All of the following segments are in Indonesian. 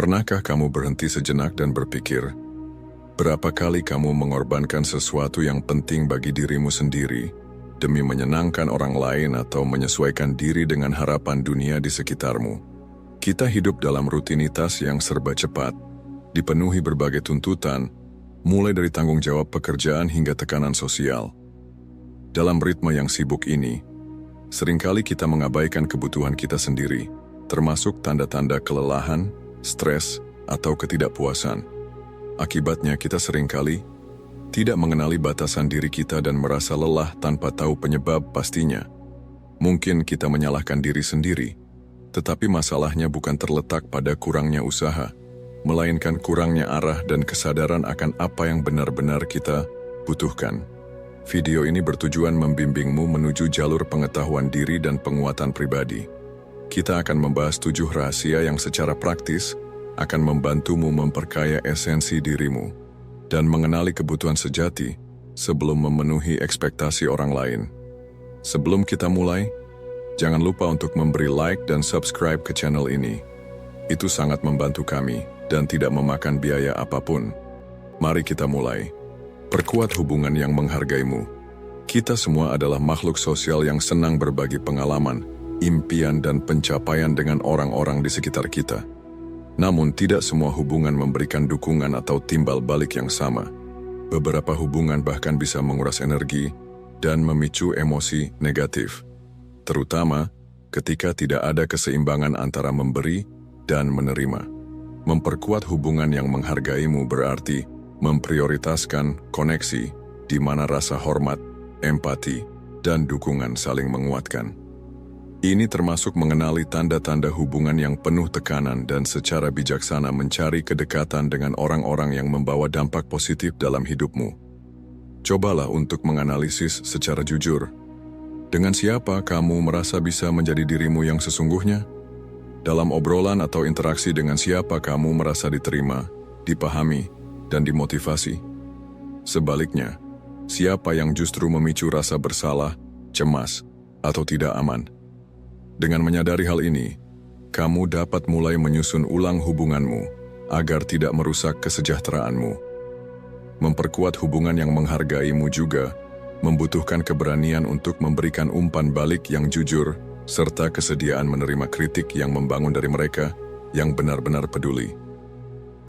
Pernahkah kamu berhenti sejenak dan berpikir, berapa kali kamu mengorbankan sesuatu yang penting bagi dirimu sendiri demi menyenangkan orang lain atau menyesuaikan diri dengan harapan dunia di sekitarmu? Kita hidup dalam rutinitas yang serba cepat, dipenuhi berbagai tuntutan, mulai dari tanggung jawab pekerjaan hingga tekanan sosial. Dalam ritme yang sibuk ini, seringkali kita mengabaikan kebutuhan kita sendiri, termasuk tanda-tanda kelelahan, stres, atau ketidakpuasan. Akibatnya kita seringkali tidak mengenali batasan diri kita dan merasa lelah tanpa tahu penyebab pastinya. Mungkin kita menyalahkan diri sendiri, tetapi masalahnya bukan terletak pada kurangnya usaha, melainkan kurangnya arah dan kesadaran akan apa yang benar-benar kita butuhkan. Video ini bertujuan membimbingmu menuju jalur pengetahuan diri dan penguatan pribadi. Kita akan membahas 7 rahasia yang secara praktis akan membantumu memperkaya esensi dirimu dan mengenali kebutuhan sejati sebelum memenuhi ekspektasi orang lain. Sebelum kita mulai, jangan lupa untuk memberi like dan subscribe ke channel ini. Itu sangat membantu kami dan tidak memakan biaya apapun. Mari kita mulai. Perkuat hubungan yang menghargaimu. Kita semua adalah makhluk sosial yang senang berbagi pengalaman, impian dan pencapaian dengan orang-orang di sekitar kita. Namun tidak semua hubungan memberikan dukungan atau timbal balik yang sama. Beberapa hubungan bahkan bisa menguras energi dan memicu emosi negatif, terutama ketika tidak ada keseimbangan antara memberi dan menerima. Memperkuat hubungan yang menghargaimu berarti memprioritaskan koneksi di mana rasa hormat, empati, dan dukungan saling menguatkan. Ini termasuk mengenali tanda-tanda hubungan yang penuh tekanan dan secara bijaksana mencari kedekatan dengan orang-orang yang membawa dampak positif dalam hidupmu. Cobalah untuk menganalisis secara jujur. Dengan siapa kamu merasa bisa menjadi dirimu yang sesungguhnya? Dalam obrolan atau interaksi dengan siapa kamu merasa diterima, dipahami, dan dimotivasi? Sebaliknya, siapa yang justru memicu rasa bersalah, cemas, atau tidak aman? Dengan menyadari hal ini, kamu dapat mulai menyusun ulang hubunganmu agar tidak merusak kesejahteraanmu. Memperkuat hubungan yang menghargaimu juga membutuhkan keberanian untuk memberikan umpan balik yang jujur serta kesediaan menerima kritik yang membangun dari mereka yang benar-benar peduli.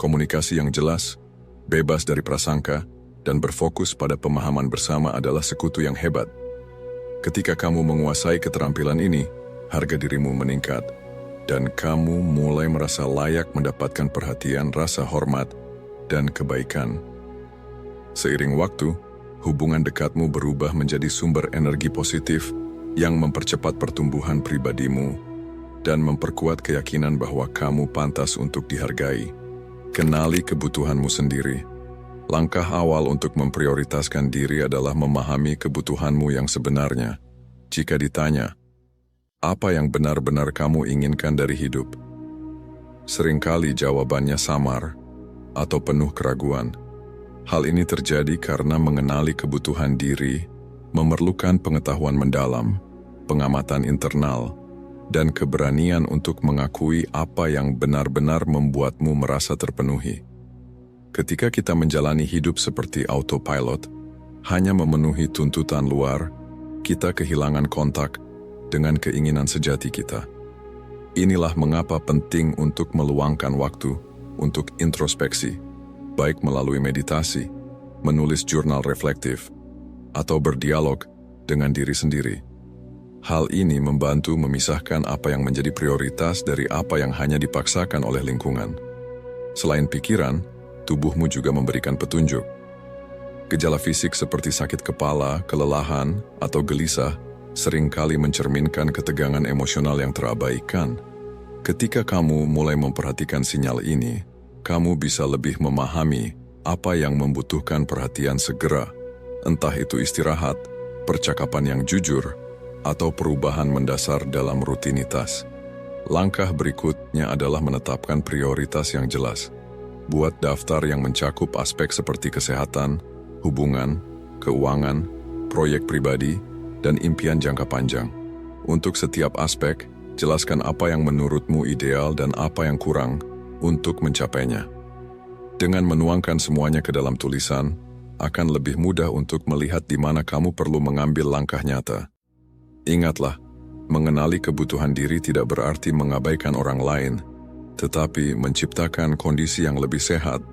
Komunikasi yang jelas, bebas dari prasangka, dan berfokus pada pemahaman bersama adalah sekutu yang hebat. Ketika kamu menguasai keterampilan ini, harga dirimu meningkat, dan kamu mulai merasa layak mendapatkan perhatian, rasa hormat, dan kebaikan. Seiring waktu, hubungan dekatmu berubah menjadi sumber energi positif yang mempercepat pertumbuhan pribadimu dan memperkuat keyakinan bahwa kamu pantas untuk dihargai. Kenali kebutuhanmu sendiri. Langkah awal untuk memprioritaskan diri adalah memahami kebutuhanmu yang sebenarnya. Jika ditanya, apa yang benar-benar kamu inginkan dari hidup? Seringkali jawabannya samar atau penuh keraguan. Hal ini terjadi karena mengenali kebutuhan diri memerlukan pengetahuan mendalam, pengamatan internal, dan keberanian untuk mengakui apa yang benar-benar membuatmu merasa terpenuhi. Ketika kita menjalani hidup seperti autopilot, hanya memenuhi tuntutan luar, kita kehilangan kontak dengan keinginan sejati kita. Inilah mengapa penting untuk meluangkan waktu untuk introspeksi, baik melalui meditasi, menulis jurnal reflektif, atau berdialog dengan diri sendiri. Hal ini membantu memisahkan apa yang menjadi prioritas dari apa yang hanya dipaksakan oleh lingkungan. Selain pikiran, tubuhmu juga memberikan petunjuk. Gejala fisik seperti sakit kepala, kelelahan, atau gelisah seringkali mencerminkan ketegangan emosional yang terabaikan. Ketika kamu mulai memperhatikan sinyal ini, kamu bisa lebih memahami apa yang membutuhkan perhatian segera, entah itu istirahat, percakapan yang jujur, atau perubahan mendasar dalam rutinitas. Langkah berikutnya adalah menetapkan prioritas yang jelas. Buat daftar yang mencakup aspek seperti kesehatan, hubungan, keuangan, proyek pribadi, dan impian jangka panjang. Untuk setiap aspek, jelaskan apa yang menurutmu ideal dan apa yang kurang untuk mencapainya. Dengan menuangkan semuanya ke dalam tulisan, akan lebih mudah untuk melihat di mana kamu perlu mengambil langkah nyata. Ingatlah, mengenali kebutuhan diri tidak berarti mengabaikan orang lain, tetapi menciptakan kondisi yang lebih sehat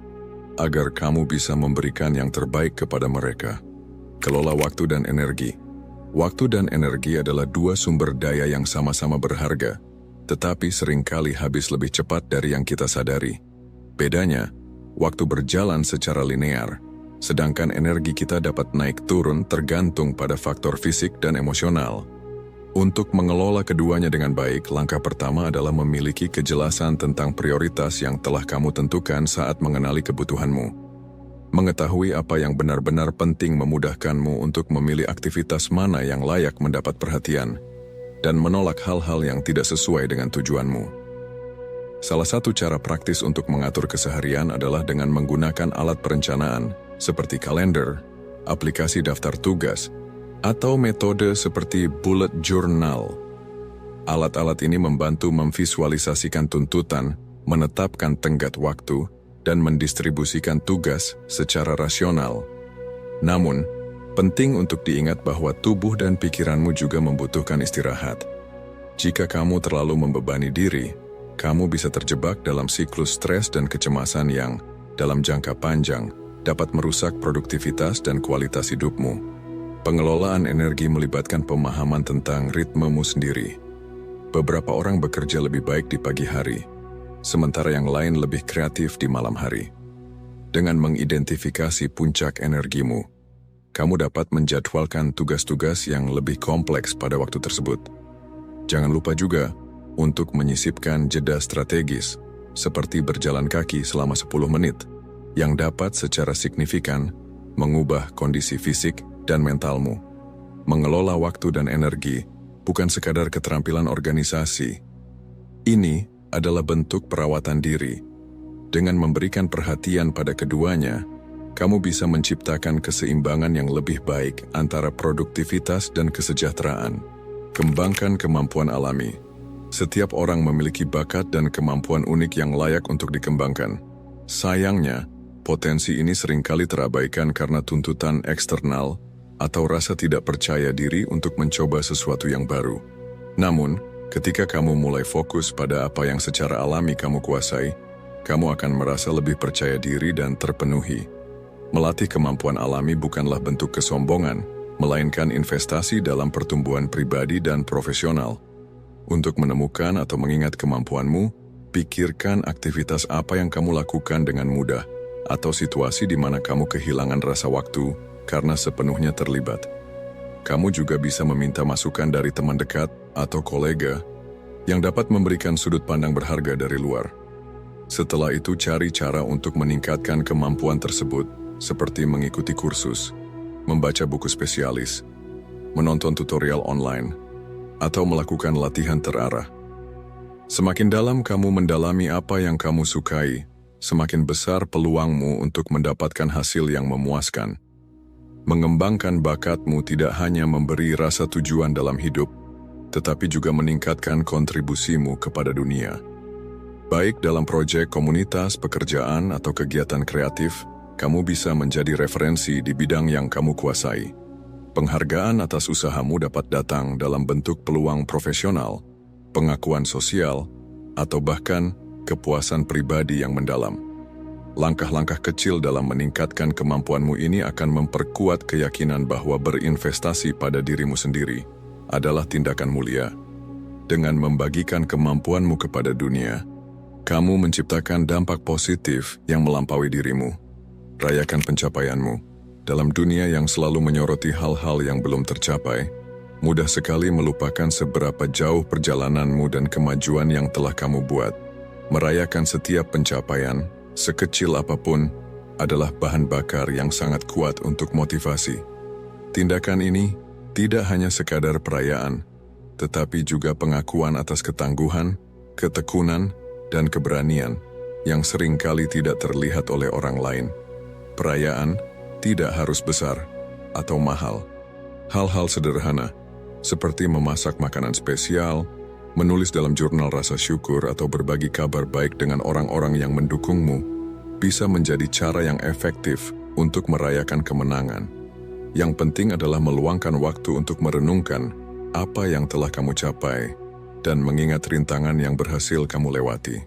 agar kamu bisa memberikan yang terbaik kepada mereka. Kelola waktu dan energi. Waktu dan energi adalah dua sumber daya yang sama-sama berharga, tetapi seringkali habis lebih cepat dari yang kita sadari. Bedanya, waktu berjalan secara linear, sedangkan energi kita dapat naik turun tergantung pada faktor fisik dan emosional. Untuk mengelola keduanya dengan baik, langkah pertama adalah memiliki kejelasan tentang prioritas yang telah kamu tentukan saat mengenali kebutuhanmu. Mengetahui apa yang benar-benar penting memudahkanmu untuk memilih aktivitas mana yang layak mendapat perhatian, dan menolak hal-hal yang tidak sesuai dengan tujuanmu. Salah satu cara praktis untuk mengatur keseharian adalah dengan menggunakan alat perencanaan, seperti kalender, aplikasi daftar tugas, atau metode seperti bullet journal. Alat-alat ini membantu memvisualisasikan tuntutan, menetapkan tenggat waktu, dan mendistribusikan tugas secara rasional. Namun, penting untuk diingat bahwa tubuh dan pikiranmu juga membutuhkan istirahat. Jika kamu terlalu membebani diri, kamu bisa terjebak dalam siklus stres dan kecemasan yang, dalam jangka panjang, dapat merusak produktivitas dan kualitas hidupmu. Pengelolaan energi melibatkan pemahaman tentang ritmemu sendiri. Beberapa orang bekerja lebih baik di pagi hari, sementara yang lain lebih kreatif di malam hari. Dengan mengidentifikasi puncak energimu, kamu dapat menjadwalkan tugas-tugas yang lebih kompleks pada waktu tersebut. Jangan lupa juga untuk menyisipkan jeda strategis, seperti berjalan kaki selama 10 menit, yang dapat secara signifikan mengubah kondisi fisik dan mentalmu. Mengelola waktu dan energi bukan sekadar keterampilan organisasi. Ini adalah bentuk perawatan diri. Dengan memberikan perhatian pada keduanya, kamu bisa menciptakan keseimbangan yang lebih baik antara produktivitas dan kesejahteraan. Kembangkan kemampuan alami. Setiap orang memiliki bakat dan kemampuan unik yang layak untuk dikembangkan. Sayangnya, potensi ini seringkali terabaikan karena tuntutan eksternal atau rasa tidak percaya diri untuk mencoba sesuatu yang baru. Namun, ketika kamu mulai fokus pada apa yang secara alami kamu kuasai, kamu akan merasa lebih percaya diri dan terpenuhi. Melatih kemampuan alami bukanlah bentuk kesombongan, melainkan investasi dalam pertumbuhan pribadi dan profesional. Untuk menemukan atau mengingat kemampuanmu, pikirkan aktivitas apa yang kamu lakukan dengan mudah, atau situasi di mana kamu kehilangan rasa waktu karena sepenuhnya terlibat. Kamu juga bisa meminta masukan dari teman dekat atau kolega yang dapat memberikan sudut pandang berharga dari luar. Setelah itu, cari cara untuk meningkatkan kemampuan tersebut, seperti mengikuti kursus, membaca buku spesialis, menonton tutorial online, atau melakukan latihan terarah. Semakin dalam kamu mendalami apa yang kamu sukai, semakin besar peluangmu untuk mendapatkan hasil yang memuaskan. Mengembangkan bakatmu tidak hanya memberi rasa tujuan dalam hidup, tetapi juga meningkatkan kontribusimu kepada dunia. Baik dalam proyek komunitas, pekerjaan, atau kegiatan kreatif, kamu bisa menjadi referensi di bidang yang kamu kuasai. Penghargaan atas usahamu dapat datang dalam bentuk peluang profesional, pengakuan sosial, atau bahkan kepuasan pribadi yang mendalam. Langkah-langkah kecil dalam meningkatkan kemampuanmu ini akan memperkuat keyakinan bahwa berinvestasi pada dirimu sendiri adalah tindakan mulia. Dengan membagikan kemampuanmu kepada dunia, kamu menciptakan dampak positif yang melampaui dirimu. Rayakan pencapaianmu. Dalam dunia yang selalu menyoroti hal-hal yang belum tercapai, mudah sekali melupakan seberapa jauh perjalananmu dan kemajuan yang telah kamu buat. Merayakan setiap pencapaian, sekecil apapun, adalah bahan bakar yang sangat kuat untuk motivasi. Tindakan ini tidak hanya sekadar perayaan, tetapi juga pengakuan atas ketangguhan, ketekunan, dan keberanian yang seringkali tidak terlihat oleh orang lain. Perayaan tidak harus besar atau mahal. Hal-hal sederhana, seperti memasak makanan spesial, Menulis dalam jurnal rasa syukur atau berbagi kabar baik dengan orang-orang yang mendukungmu bisa menjadi cara yang efektif untuk merayakan kemenangan. Yang penting adalah meluangkan waktu untuk merenungkan apa yang telah kamu capai dan mengingat rintangan yang berhasil kamu lewati.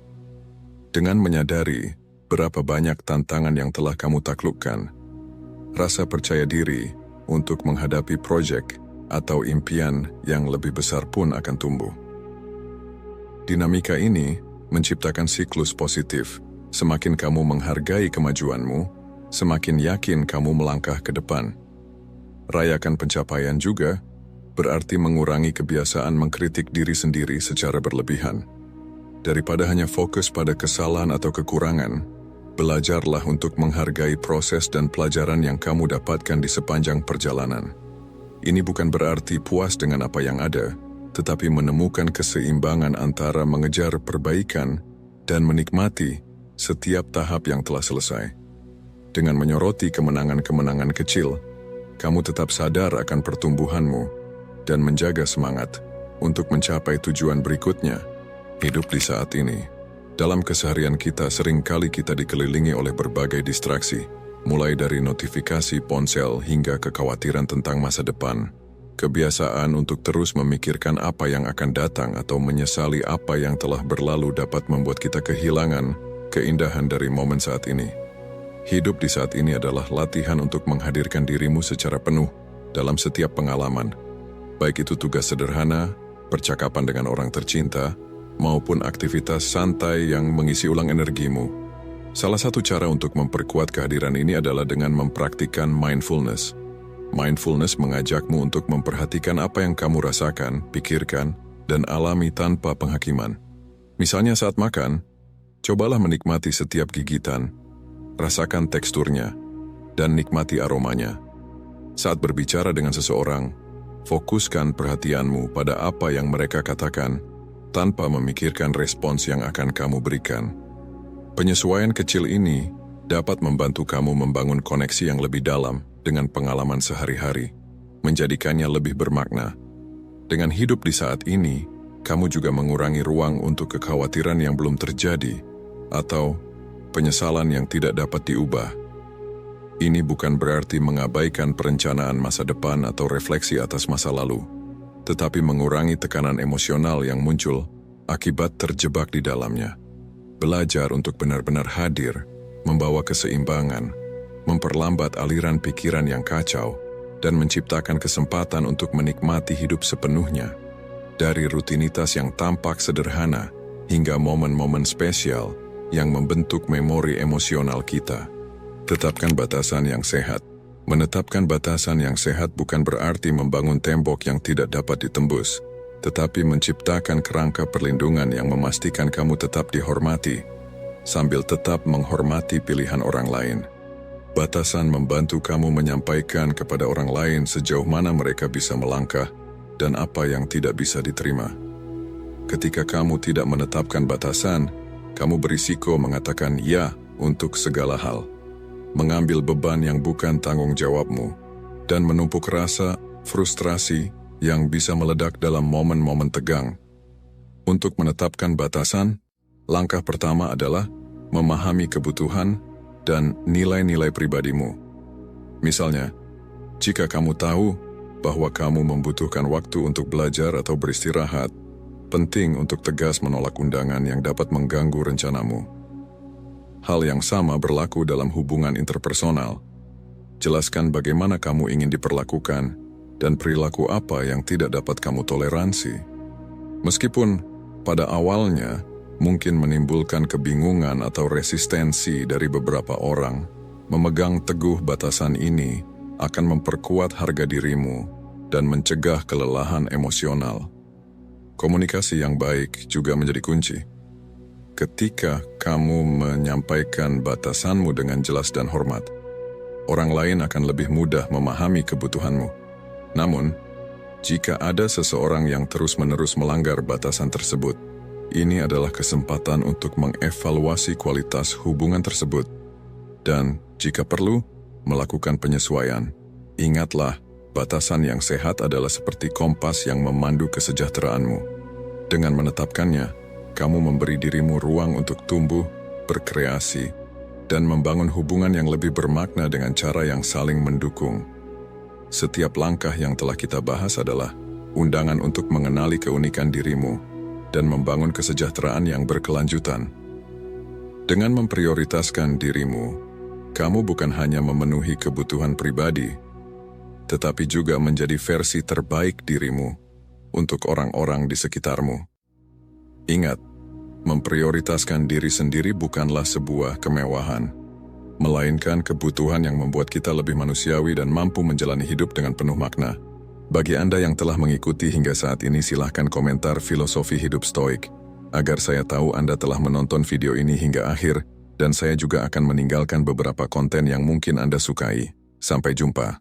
Dengan menyadari berapa banyak tantangan yang telah kamu taklukkan, rasa percaya diri untuk menghadapi proyek atau impian yang lebih besar pun akan tumbuh. Dinamika ini menciptakan siklus positif. Semakin kamu menghargai kemajuanmu, semakin yakin kamu melangkah ke depan. Rayakan pencapaian juga berarti mengurangi kebiasaan mengkritik diri sendiri secara berlebihan. Daripada hanya fokus pada kesalahan atau kekurangan, belajarlah untuk menghargai proses dan pelajaran yang kamu dapatkan di sepanjang perjalanan. Ini bukan berarti puas dengan apa yang ada, tetapi menemukan keseimbangan antara mengejar perbaikan dan menikmati setiap tahap yang telah selesai. Dengan menyoroti kemenangan-kemenangan kecil, kamu tetap sadar akan pertumbuhanmu dan menjaga semangat untuk mencapai tujuan berikutnya. Hidup di saat ini. Dalam keseharian kita, seringkali kita dikelilingi oleh berbagai distraksi, mulai dari notifikasi ponsel hingga kekhawatiran tentang masa depan. Kebiasaan untuk terus memikirkan apa yang akan datang atau menyesali apa yang telah berlalu dapat membuat kita kehilangan keindahan dari momen saat ini. Hidup di saat ini adalah latihan untuk menghadirkan dirimu secara penuh dalam setiap pengalaman, baik itu tugas sederhana, percakapan dengan orang tercinta, maupun aktivitas santai yang mengisi ulang energimu. Salah satu cara untuk memperkuat kehadiran ini adalah dengan mempraktikkan mindfulness. Mindfulness mengajakmu untuk memperhatikan apa yang kamu rasakan, pikirkan, dan alami tanpa penghakiman. Misalnya saat makan, cobalah menikmati setiap gigitan, rasakan teksturnya, dan nikmati aromanya. Saat berbicara dengan seseorang, fokuskan perhatianmu pada apa yang mereka katakan, tanpa memikirkan respons yang akan kamu berikan. Penyesuaian kecil ini dapat membantu kamu membangun koneksi yang lebih dalam dengan pengalaman sehari-hari, menjadikannya lebih bermakna. Dengan hidup di saat ini, kamu juga mengurangi ruang untuk kekhawatiran yang belum terjadi atau penyesalan yang tidak dapat diubah. Ini bukan berarti mengabaikan perencanaan masa depan atau refleksi atas masa lalu, tetapi mengurangi tekanan emosional yang muncul akibat terjebak di dalamnya. Belajar untuk benar-benar hadir, membawa keseimbangan, memperlambat aliran pikiran yang kacau, dan menciptakan kesempatan untuk menikmati hidup sepenuhnya. Dari rutinitas yang tampak sederhana hingga momen-momen spesial yang membentuk memori emosional kita. Tetapkan batasan yang sehat. Menetapkan batasan yang sehat bukan berarti membangun tembok yang tidak dapat ditembus, tetapi menciptakan kerangka perlindungan yang memastikan kamu tetap dihormati, sambil tetap menghormati pilihan orang lain. Batasan membantu kamu menyampaikan kepada orang lain sejauh mana mereka bisa melangkah dan apa yang tidak bisa diterima. Ketika kamu tidak menetapkan batasan, kamu berisiko mengatakan ya untuk segala hal, mengambil beban yang bukan tanggung jawabmu, dan menumpuk rasa frustrasi yang bisa meledak dalam momen-momen tegang. Untuk menetapkan batasan, langkah pertama adalah memahami kebutuhan dan nilai-nilai pribadimu. Misalnya, jika kamu tahu bahwa kamu membutuhkan waktu untuk belajar atau beristirahat, penting untuk tegas menolak undangan yang dapat mengganggu rencanamu. Hal yang sama berlaku dalam hubungan interpersonal. Jelaskan bagaimana kamu ingin diperlakukan dan perilaku apa yang tidak dapat kamu toleransi. Meskipun pada awalnya mungkin menimbulkan kebingungan atau resistensi dari beberapa orang, memegang teguh batasan ini akan memperkuat harga dirimu dan mencegah kelelahan emosional. Komunikasi yang baik juga menjadi kunci. Ketika kamu menyampaikan batasanmu dengan jelas dan hormat, orang lain akan lebih mudah memahami kebutuhanmu. Namun, jika ada seseorang yang terus-menerus melanggar batasan tersebut, ini adalah kesempatan untuk mengevaluasi kualitas hubungan tersebut. Dan, jika perlu, melakukan penyesuaian. Ingatlah, batasan yang sehat adalah seperti kompas yang memandu kesejahteraanmu. Dengan menetapkannya, kamu memberi dirimu ruang untuk tumbuh, berkreasi, dan membangun hubungan yang lebih bermakna dengan cara yang saling mendukung. Setiap langkah yang telah kita bahas adalah undangan untuk mengenali keunikan dirimu dan membangun kesejahteraan yang berkelanjutan. Dengan memprioritaskan dirimu, kamu bukan hanya memenuhi kebutuhan pribadi, tetapi juga menjadi versi terbaik dirimu untuk orang-orang di sekitarmu. Ingat, memprioritaskan diri sendiri bukanlah sebuah kemewahan, melainkan kebutuhan yang membuat kita lebih manusiawi dan mampu menjalani hidup dengan penuh makna. Bagi Anda yang telah mengikuti hingga saat ini, silahkan komentar filosofi hidup stoik, agar saya tahu Anda telah menonton video ini hingga akhir, dan saya juga akan meninggalkan beberapa konten yang mungkin Anda sukai. Sampai jumpa.